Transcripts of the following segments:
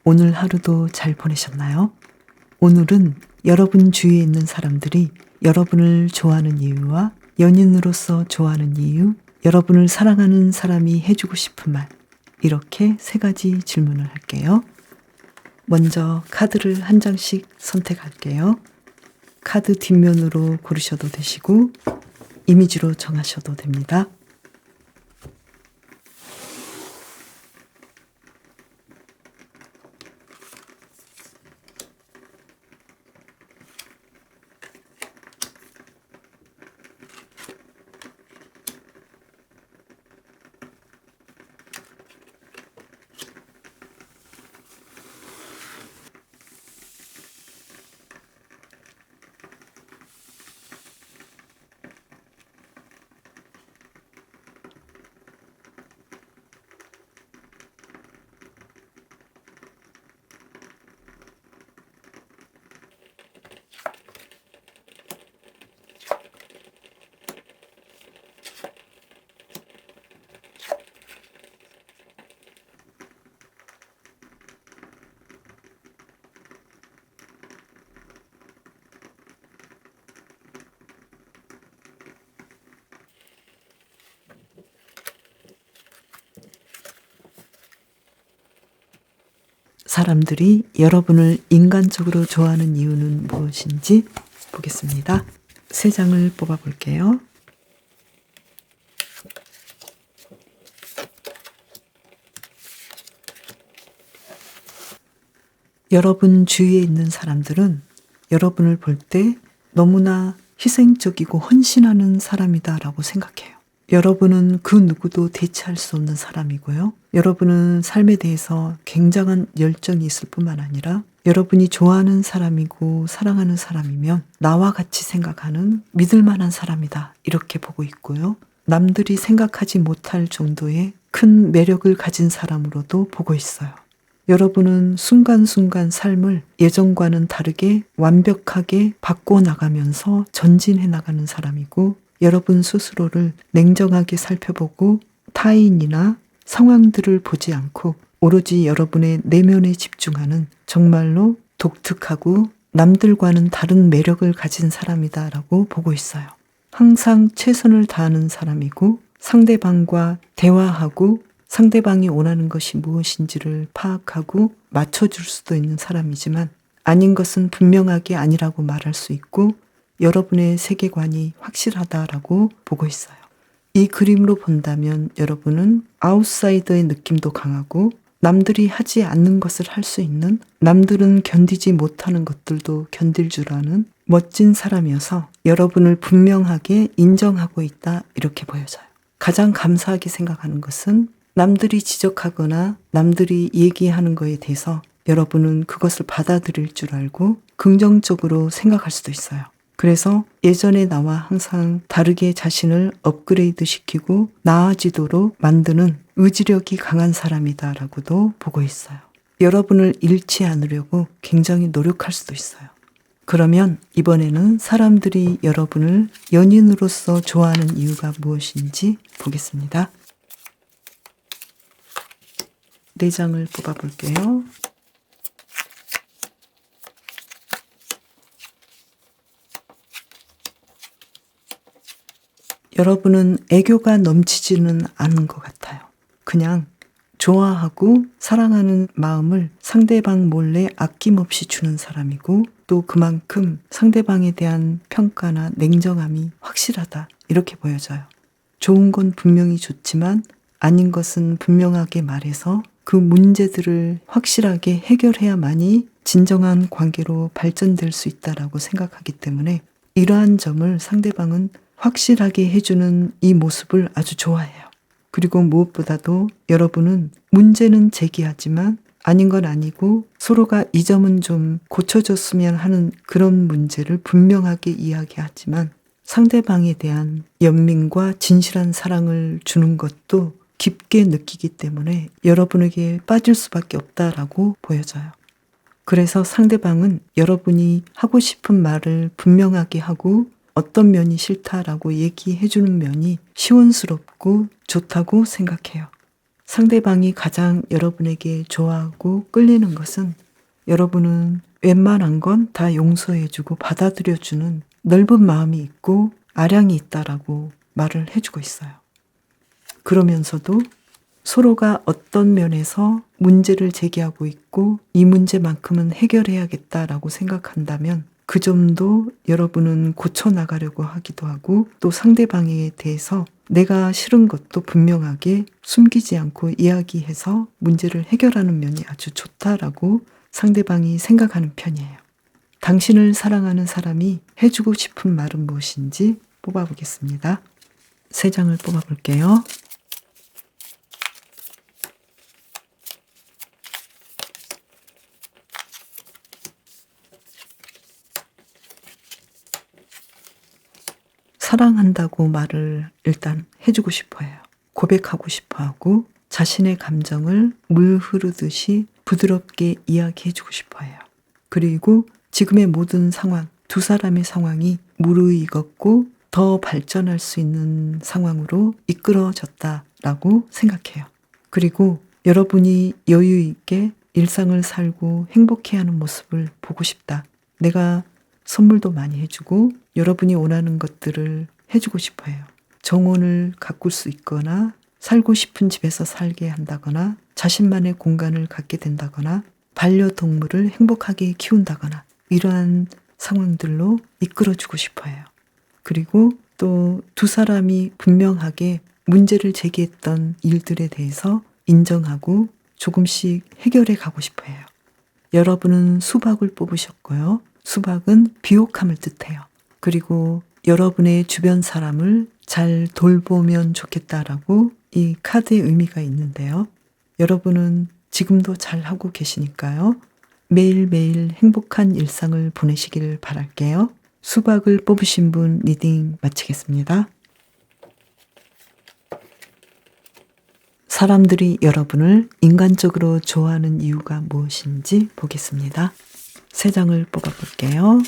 오늘 하루도 잘 보내셨나요? 오늘은 여러분 주위에 있는 사람들이 여러분을 좋아하는 이유와 연인으로서 좋아하는 이유, 여러분을 사랑하는 사람이 해주고 싶은 말, 이렇게 3가지 질문을 할게요. 먼저 카드를 한 장씩 선택할게요. 카드 뒷면으로 고르셔도 되시고 이미지로 정하셔도 됩니다. 사람들이 여러분을 인간적으로 좋아하는 이유는 무엇인지 보겠습니다. 3장을 뽑아 볼게요. 여러분 주위에 있는 사람들은 여러분을 볼 때 너무나 희생적이고 헌신하는 사람이다라고 생각해요. 여러분은 그 누구도 대체할 수 없는 사람이고요. 여러분은 삶에 대해서 굉장한 열정이 있을 뿐만 아니라 여러분이 좋아하는 사람이고 사랑하는 사람이면 나와 같이 생각하는 믿을 만한 사람이다, 이렇게 보고 있고요. 남들이 생각하지 못할 정도의 큰 매력을 가진 사람으로도 보고 있어요. 여러분은 순간순간 삶을 예전과는 다르게 완벽하게 바꿔나가면서 전진해 나가는 사람이고, 여러분 스스로를 냉정하게 살펴보고 타인이나 상황들을 보지 않고 오로지 여러분의 내면에 집중하는 정말로 독특하고 남들과는 다른 매력을 가진 사람이다라고 보고 있어요. 항상 최선을 다하는 사람이고, 상대방과 대화하고 상대방이 원하는 것이 무엇인지를 파악하고 맞춰줄 수도 있는 사람이지만, 아닌 것은 분명하게 아니라고 말할 수 있고 여러분의 세계관이 확실하다라고 보고 있어요. 이 그림으로 본다면 여러분은 아웃사이더의 느낌도 강하고 남들이 하지 않는 것을 할 수 있는, 남들은 견디지 못하는 것들도 견딜 줄 아는 멋진 사람이어서 여러분을 분명하게 인정하고 있다, 이렇게 보여져요. 가장 감사하게 생각하는 것은 남들이 지적하거나 남들이 얘기하는 거에 대해서 여러분은 그것을 받아들일 줄 알고 긍정적으로 생각할 수도 있어요. 그래서 예전의 나와 항상 다르게 자신을 업그레이드 시키고 나아지도록 만드는 의지력이 강한 사람이다라고도 보고 있어요. 여러분을 잃지 않으려고 굉장히 노력할 수도 있어요. 그러면 이번에는 사람들이 여러분을 연인으로서 좋아하는 이유가 무엇인지 보겠습니다. 4장을 뽑아 볼게요. 여러분은 애교가 넘치지는 않은 것 같아요. 그냥 좋아하고 사랑하는 마음을 상대방 몰래 아낌없이 주는 사람이고, 또 그만큼 상대방에 대한 평가나 냉정함이 확실하다, 이렇게 보여져요. 좋은 건 분명히 좋지만 아닌 것은 분명하게 말해서 그 문제들을 확실하게 해결해야만이 진정한 관계로 발전될 수 있다라고 생각하기 때문에 이러한 점을 상대방은 확실하게 해주는 이 모습을 아주 좋아해요. 그리고 무엇보다도 여러분은 문제는 제기하지만 아닌 건 아니고 서로가 이 점은 좀 고쳐줬으면 하는 그런 문제를 분명하게 이야기하지만 상대방에 대한 연민과 진실한 사랑을 주는 것도 깊게 느끼기 때문에 여러분에게 빠질 수밖에 없다라고 보여져요. 그래서 상대방은 여러분이 하고 싶은 말을 분명하게 하고 어떤 면이 싫다라고 얘기해 주는 면이 시원스럽고 좋다고 생각해요. 상대방이 가장 여러분에게 좋아하고 끌리는 것은 여러분은 웬만한 건 다 용서해주고 받아들여주는 넓은 마음이 있고 아량이 있다라고 말을 해주고 있어요. 그러면서도 서로가 어떤 면에서 문제를 제기하고 있고 이 문제만큼은 해결해야겠다라고 생각한다면 그 점도 여러분은 고쳐나가려고 하기도 하고 또 상대방에 대해서 내가 싫은 것도 분명하게 숨기지 않고 이야기해서 문제를 해결하는 면이 아주 좋다라고 상대방이 생각하는 편이에요. 당신을 사랑하는 사람이 해주고 싶은 말은 무엇인지 뽑아보겠습니다. 3장을 뽑아볼게요. 사랑한다고 말을 일단 해주고 싶어 해요. 고백하고 싶어 하고 자신의 감정을 물 흐르듯이 부드럽게 이야기해주고 싶어 해요. 그리고 지금의 모든 상황, 두 사람의 상황이 무르익었고 더 발전할 수 있는 상황으로 이끌어졌다라고 생각해요. 그리고 여러분이 여유 있게 일상을 살고 행복해하는 모습을 보고 싶다. 내가 선물도 많이 해주고 여러분이 원하는 것들을 해주고 싶어요. 정원을 가꿀 수 있거나 살고 싶은 집에서 살게 한다거나 자신만의 공간을 갖게 된다거나 반려동물을 행복하게 키운다거나 이러한 상황들로 이끌어주고 싶어요. 그리고 또 두 사람이 분명하게 문제를 제기했던 일들에 대해서 인정하고 조금씩 해결해 가고 싶어요. 여러분은 수박을 뽑으셨고요. 수박은 비옥함을 뜻해요. 그리고 여러분의 주변 사람을 잘 돌보면 좋겠다라고 이 카드의 의미가 있는데요. 여러분은 지금도 잘하고 계시니까요. 매일매일 행복한 일상을 보내시길 바랄게요. 수박을 뽑으신 분 리딩 마치겠습니다. 사람들이 여러분을 인간적으로 좋아하는 이유가 무엇인지 보겠습니다. 3장을 뽑아볼게요.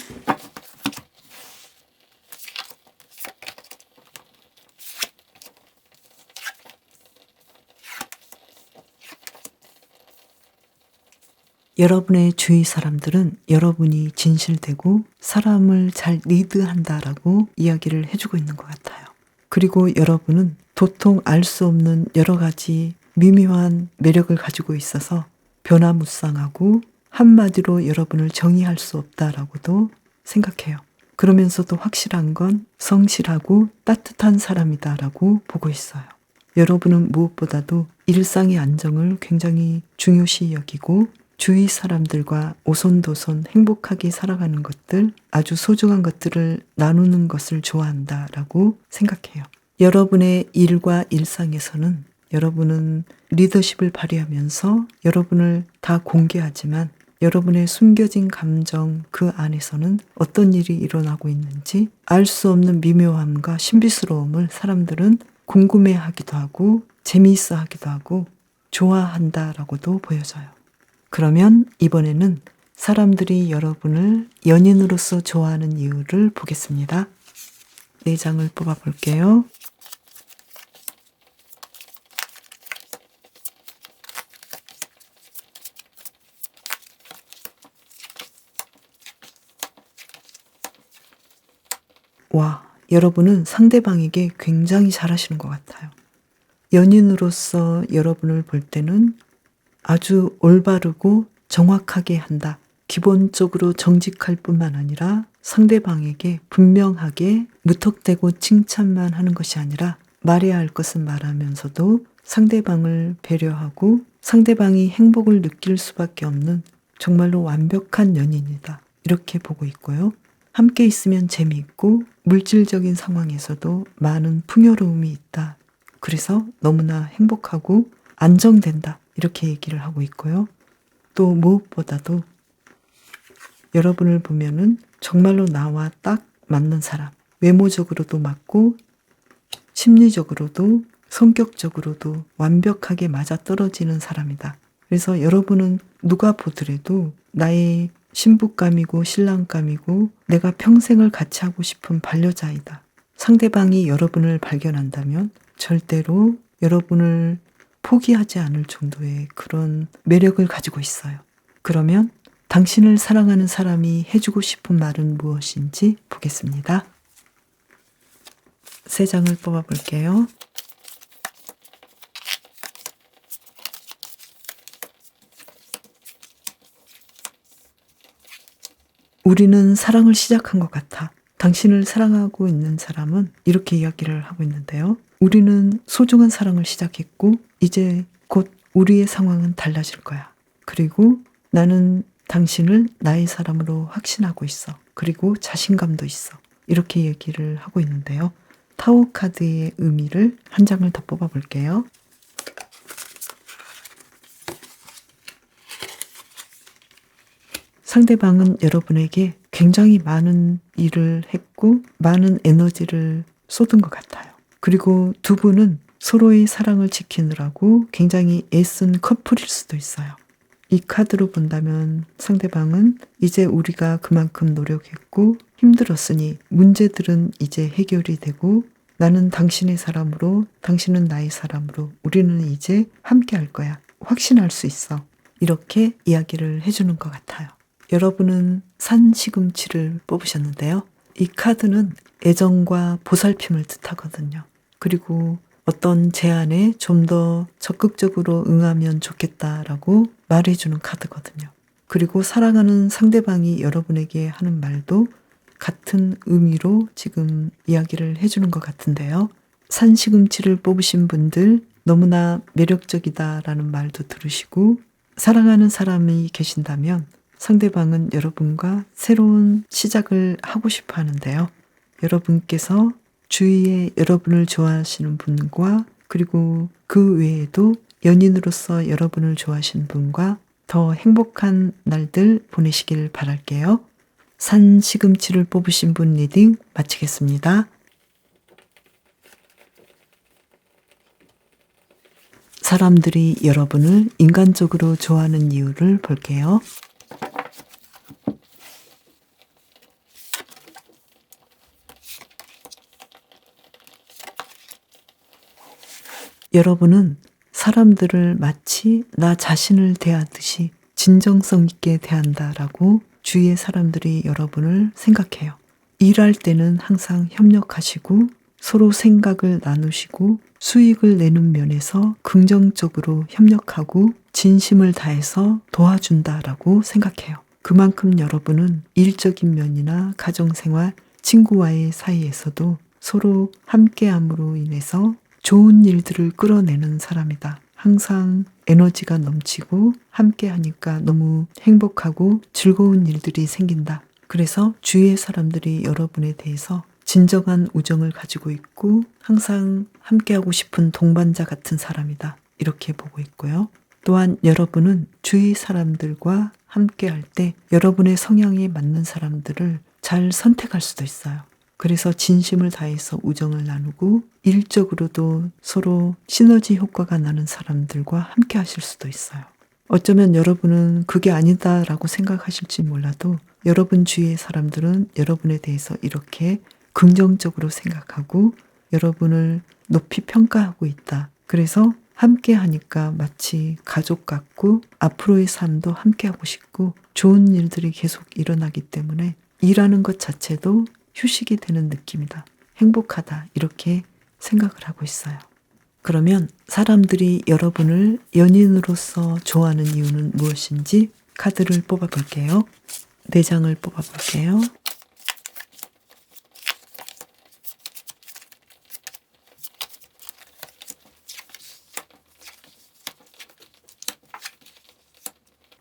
여러분의 주위 사람들은 여러분이 진실되고 사람을 잘 리드한다라고 이야기를 해주고 있는 것 같아요. 그리고 여러분은 도통 알 수 없는 여러 가지 미묘한 매력을 가지고 있어서 변화무쌍하고 한마디로 여러분을 정의할 수 없다라고도 생각해요. 그러면서도 확실한 건 성실하고 따뜻한 사람이다라고 보고 있어요. 여러분은 무엇보다도 일상의 안정을 굉장히 중요시 여기고 주위 사람들과 오손도손 행복하게 살아가는 것들, 아주 소중한 것들을 나누는 것을 좋아한다라고 생각해요. 여러분의 일과 일상에서는 여러분은 리더십을 발휘하면서 여러분을 다 공개하지만 여러분의 숨겨진 감정 그 안에서는 어떤 일이 일어나고 있는지 알 수 없는 미묘함과 신비스러움을 사람들은 궁금해하기도 하고 재미있어 하기도 하고 좋아한다라고도 보여져요. 그러면 이번에는 사람들이 여러분을 연인으로서 좋아하는 이유를 보겠습니다. 4장을 뽑아볼게요. 와, 여러분은 상대방에게 굉장히 잘하시는 것 같아요. 연인으로서 여러분을 볼 때는 아주 올바르고 정확하게 한다. 기본적으로 정직할 뿐만 아니라 상대방에게 분명하게 무턱대고 칭찬만 하는 것이 아니라 말해야 할 것은 말하면서도 상대방을 배려하고 상대방이 행복을 느낄 수밖에 없는 정말로 완벽한 연인이다. 이렇게 보고 있고요. 함께 있으면 재미있고 물질적인 상황에서도 많은 풍요로움이 있다. 그래서 너무나 행복하고 안정된다. 이렇게 얘기를 하고 있고요. 또 무엇보다도 여러분을 보면은 정말로 나와 딱 맞는 사람, 외모적으로도 맞고 심리적으로도 성격적으로도 완벽하게 맞아떨어지는 사람이다. 그래서 여러분은 누가 보더라도 나의 신부감이고 신랑감이고 내가 평생을 같이 하고 싶은 반려자이다. 상대방이 여러분을 발견한다면 절대로 여러분을 포기하지 않을 정도의 그런 매력을 가지고 있어요. 그러면 당신을 사랑하는 사람이 해주고 싶은 말은 무엇인지 보겠습니다. 3장을 뽑아볼게요. 우리는 사랑을 시작한 것 같아. 당신을 사랑하고 있는 사람은 이렇게 이야기를 하고 있는데요. 우리는 소중한 사랑을 시작했고 이제 곧 우리의 상황은 달라질 거야. 그리고 나는 당신을 나의 사람으로 확신하고 있어. 그리고 자신감도 있어. 이렇게 얘기를 하고 있는데요. 타워 카드의 의미를 한 장을 더 뽑아볼게요. 상대방은 여러분에게 굉장히 많은 일을 했고 많은 에너지를 쏟은 것 같아요. 그리고 두 분은 서로의 사랑을 지키느라고 굉장히 애쓴 커플일 수도 있어요. 이 카드로 본다면 상대방은 이제 우리가 그만큼 노력했고 힘들었으니 문제들은 이제 해결이 되고 나는 당신의 사람으로 당신은 나의 사람으로 우리는 이제 함께 할 거야. 확신할 수 있어. 이렇게 이야기를 해주는 것 같아요. 여러분은 산시금치를 뽑으셨는데요. 이 카드는 애정과 보살핌을 뜻하거든요. 그리고 어떤 제안에 좀 더 적극적으로 응하면 좋겠다라고 말해주는 카드거든요. 그리고 사랑하는 상대방이 여러분에게 하는 말도 같은 의미로 지금 이야기를 해주는 것 같은데요. 산시금치를 뽑으신 분들 너무나 매력적이다라는 말도 들으시고 사랑하는 사람이 계신다면 상대방은 여러분과 새로운 시작을 하고 싶어 하는데요. 여러분께서 주위에 여러분을 좋아하시는 분과 그리고 그 외에도 연인으로서 여러분을 좋아하시는 분과 더 행복한 날들 보내시길 바랄게요. 산시금치를 뽑으신 분 리딩 마치겠습니다. 사람들이 여러분을 인간적으로 좋아하는 이유를 볼게요. 여러분은 사람들을 마치 나 자신을 대하듯이 진정성 있게 대한다라고 주위의 사람들이 여러분을 생각해요. 일할 때는 항상 협력하시고 서로 생각을 나누시고 수익을 내는 면에서 긍정적으로 협력하고 진심을 다해서 도와준다라고 생각해요. 그만큼 여러분은 일적인 면이나 가정생활, 친구와의 사이에서도 서로 함께함으로 인해서 좋은 일들을 끌어내는 사람이다. 항상 에너지가 넘치고 함께 하니까 너무 행복하고 즐거운 일들이 생긴다. 그래서 주위의 사람들이 여러분에 대해서 진정한 우정을 가지고 있고 항상 함께하고 싶은 동반자 같은 사람이다. 이렇게 보고 있고요. 또한 여러분은 주위 사람들과 함께할 때 여러분의 성향에 맞는 사람들을 잘 선택할 수도 있어요. 그래서 진심을 다해서 우정을 나누고 일적으로도 서로 시너지 효과가 나는 사람들과 함께 하실 수도 있어요. 어쩌면 여러분은 그게 아니다라고 생각하실지 몰라도 여러분 주위의 사람들은 여러분에 대해서 이렇게 긍정적으로 생각하고 여러분을 높이 평가하고 있다. 그래서 함께 하니까 마치 가족 같고 앞으로의 삶도 함께 하고 싶고 좋은 일들이 계속 일어나기 때문에 일하는 것 자체도 휴식이 되는 느낌이다. 행복하다. 이렇게 생각을 하고 있어요. 그러면 사람들이 여러분을 연인으로서 좋아하는 이유는 무엇인지 카드를 뽑아볼게요. 4장을 뽑아볼게요.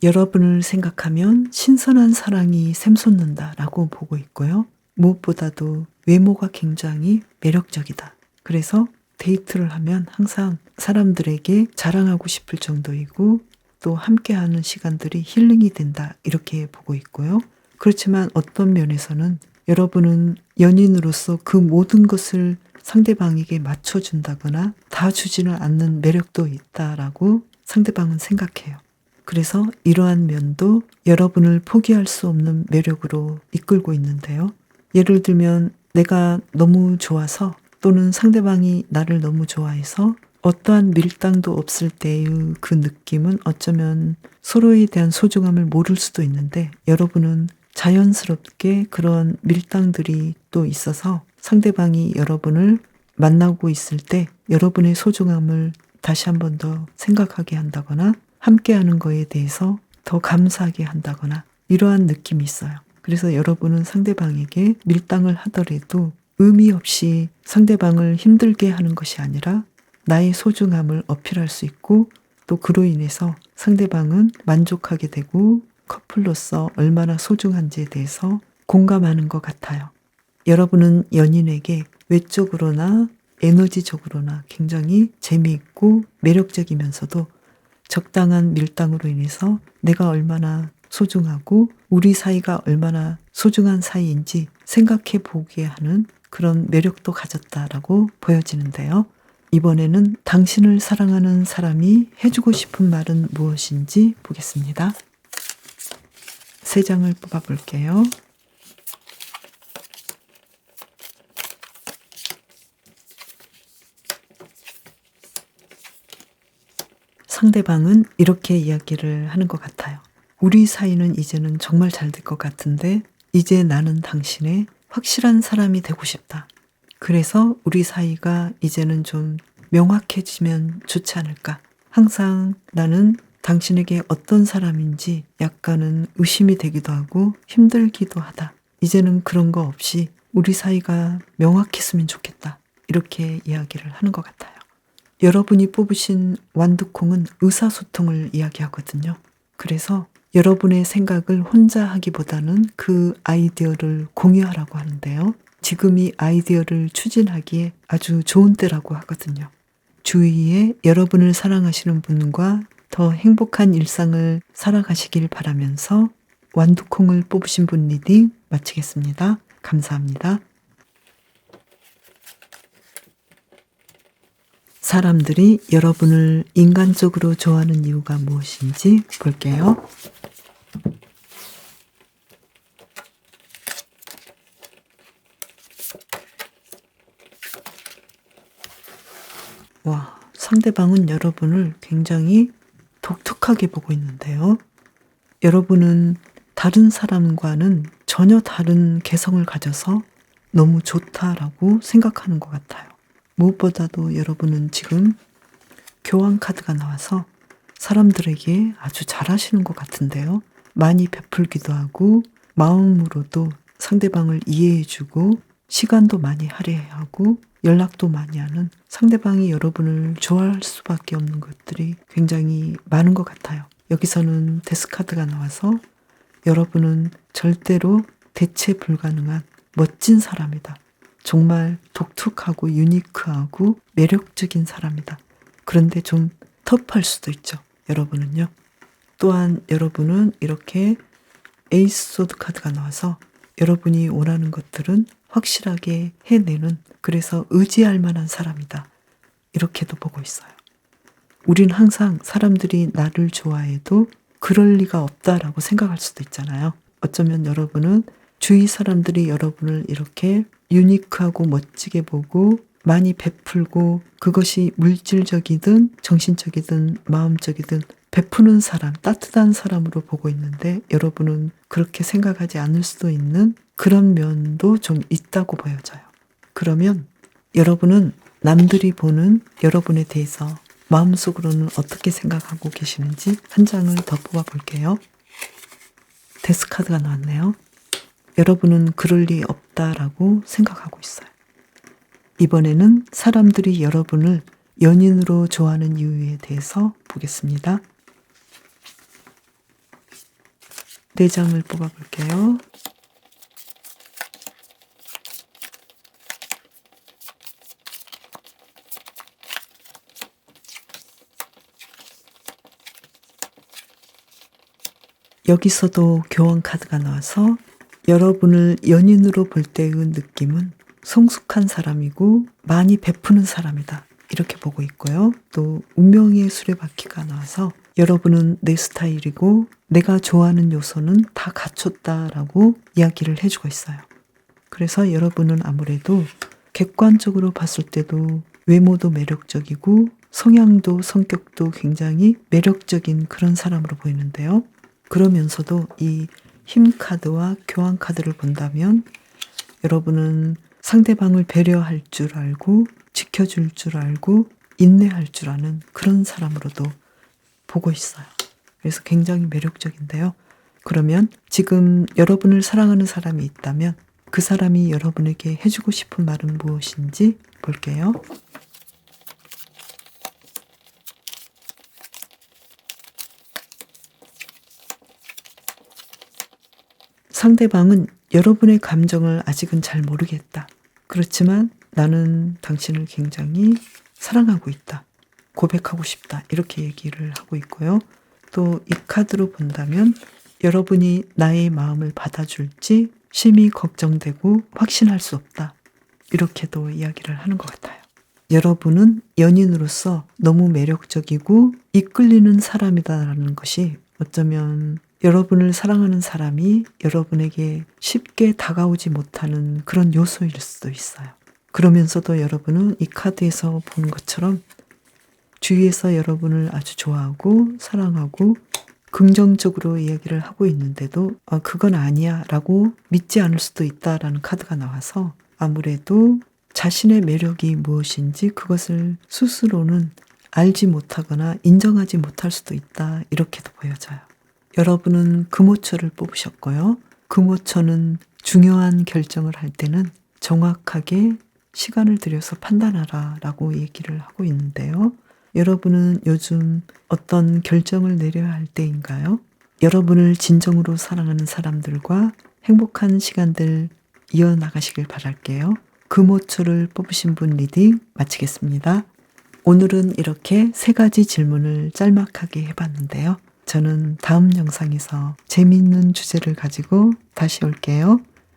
여러분을 생각하면 신선한 사랑이 샘솟는다라고 보고 있고요. 무엇보다도 외모가 굉장히 매력적이다. 그래서 데이트를 하면 항상 사람들에게 자랑하고 싶을 정도이고 또 함께하는 시간들이 힐링이 된다. 이렇게 보고 있고요. 그렇지만 어떤 면에서는 여러분은 연인으로서 그 모든 것을 상대방에게 맞춰준다거나 다 주지는 않는 매력도 있다라고 상대방은 생각해요. 그래서 이러한 면도 여러분을 포기할 수 없는 매력으로 이끌고 있는데요. 예를 들면 내가 너무 좋아서 또는 상대방이 나를 너무 좋아해서 어떠한 밀당도 없을 때의 그 느낌은 어쩌면 서로에 대한 소중함을 모를 수도 있는데 여러분은 자연스럽게 그런 밀당들이 또 있어서 상대방이 여러분을 만나고 있을 때 여러분의 소중함을 다시 한 번 더 생각하게 한다거나 함께하는 거에 대해서 더 감사하게 한다거나 이러한 느낌이 있어요. 그래서 여러분은 상대방에게 밀당을 하더라도 의미 없이 상대방을 힘들게 하는 것이 아니라 나의 소중함을 어필할 수 있고 또 그로 인해서 상대방은 만족하게 되고 커플로서 얼마나 소중한지에 대해서 공감하는 것 같아요. 여러분은 연인에게 외적으로나 에너지적으로나 굉장히 재미있고 매력적이면서도 적당한 밀당으로 인해서 내가 얼마나 소중하고 우리 사이가 얼마나 소중한 사이인지 생각해 보게 하는 그런 매력도 가졌다라고 보여지는데요. 이번에는 당신을 사랑하는 사람이 해주고 싶은 말은 무엇인지 보겠습니다. 3장을 뽑아볼게요. 상대방은 이렇게 이야기를 하는 것 같아요. 우리 사이는 이제는 정말 잘 될 것 같은데 이제 나는 당신의 확실한 사람이 되고 싶다. 그래서 우리 사이가 이제는 좀 명확해지면 좋지 않을까. 항상 나는 당신에게 어떤 사람인지 약간은 의심이 되기도 하고 힘들기도 하다. 이제는 그런 거 없이 우리 사이가 명확했으면 좋겠다. 이렇게 이야기를 하는 것 같아요. 여러분이 뽑으신 완두콩은 의사소통을 이야기하거든요. 그래서 여러분의 생각을 혼자 하기보다는 그 아이디어를 공유하라고 하는데요. 지금 이 아이디어를 추진하기에 아주 좋은 때라고 하거든요. 주위에 여러분을 사랑하시는 분과 더 행복한 일상을 살아가시길 바라면서 완두콩을 뽑으신 분 리딩 마치겠습니다. 감사합니다. 사람들이 여러분을 인간적으로 좋아하는 이유가 무엇인지 볼게요. 와, 상대방은 여러분을 굉장히 독특하게 보고 있는데요. 여러분은 다른 사람과는 전혀 다른 개성을 가져서 너무 좋다라고 생각하는 것 같아요. 무엇보다도 여러분은 지금 교환 카드가 나와서 사람들에게 아주 잘하시는 것 같은데요. 많이 베풀기도 하고 마음으로도 상대방을 이해해주고 시간도 많이 할애하고 연락도 많이 하는 상대방이 여러분을 좋아할 수밖에 없는 것들이 굉장히 많은 것 같아요. 여기서는 데스카드가 나와서 여러분은 절대로 대체 불가능한 멋진 사람이다. 정말 독특하고 유니크하고 매력적인 사람이다. 그런데 좀 터프할 수도 있죠. 여러분은요. 또한 여러분은 이렇게 에이스 소드 카드가 나와서 여러분이 원하는 것들은 확실하게 해내는 그래서 의지할 만한 사람이다. 이렇게도 보고 있어요. 우린 항상 사람들이 나를 좋아해도 그럴 리가 없다라고 생각할 수도 있잖아요. 어쩌면 여러분은 주위 사람들이 여러분을 이렇게 유니크하고 멋지게 보고 많이 베풀고 그것이 물질적이든 정신적이든 마음적이든 베푸는 사람, 따뜻한 사람으로 보고 있는데 여러분은 그렇게 생각하지 않을 수도 있는 그런 면도 좀 있다고 보여져요. 그러면 여러분은 남들이 보는 여러분에 대해서 마음속으로는 어떻게 생각하고 계시는지 한 장을 더 뽑아볼게요. 데스카드가 나왔네요. 여러분은 그럴 리 없다라고 생각하고 있어요. 이번에는 사람들이 여러분을 연인으로 좋아하는 이유에 대해서 보겠습니다. 4장을 뽑아볼게요. 여기서도 교환 카드가 나와서 여러분을 연인으로 볼 때의 느낌은 성숙한 사람이고 많이 베푸는 사람이다. 이렇게 보고 있고요. 또 운명의 수레바퀴가 나와서 여러분은 내 스타일이고 내가 좋아하는 요소는 다 갖췄다라고 이야기를 해주고 있어요. 그래서 여러분은 아무래도 객관적으로 봤을 때도 외모도 매력적이고 성향도 성격도 굉장히 매력적인 그런 사람으로 보이는데요. 그러면서도 이 힘 카드와 교환 카드를 본다면 여러분은 상대방을 배려할 줄 알고 지켜줄 줄 알고 인내할 줄 아는 그런 사람으로도 보고 있어요. 그래서 굉장히 매력적인데요. 그러면 지금 여러분을 사랑하는 사람이 있다면 그 사람이 여러분에게 해주고 싶은 말은 무엇인지 볼게요. 상대방은 여러분의 감정을 아직은 잘 모르겠다. 그렇지만 나는 당신을 굉장히 사랑하고 있다. 고백하고 싶다. 이렇게 얘기를 하고 있고요. 또 이 카드로 본다면 여러분이 나의 마음을 받아줄지 심히 걱정되고 확신할 수 없다. 이렇게도 이야기를 하는 것 같아요. 여러분은 연인으로서 너무 매력적이고 이끌리는 사람이다라는 것이 어쩌면 여러분을 사랑하는 사람이 여러분에게 쉽게 다가오지 못하는 그런 요소일 수도 있어요. 그러면서도 여러분은 이 카드에서 보는 것처럼 주위에서 여러분을 아주 좋아하고 사랑하고 긍정적으로 이야기를 하고 있는데도 그건 아니야 라고 믿지 않을 수도 있다라는 카드가 나와서 아무래도 자신의 매력이 무엇인지 그것을 스스로는 알지 못하거나 인정하지 못할 수도 있다 이렇게도 보여져요. 여러분은 금오초를 뽑으셨고요. 금오초는 중요한 결정을 할 때는 정확하게 시간을 들여서 판단하라 라고 얘기를 하고 있는데요. 여러분은 요즘 어떤 결정을 내려야 할 때인가요? 여러분을 진정으로 사랑하는 사람들과 행복한 시간들 이어나가시길 바랄게요. 금오초를 뽑으신 분 리딩 마치겠습니다. 오늘은 이렇게 3가지 질문을 짤막하게 해봤는데요. 저는 다음 영상에서 재미있는 주제를 가지고 다시 올게요.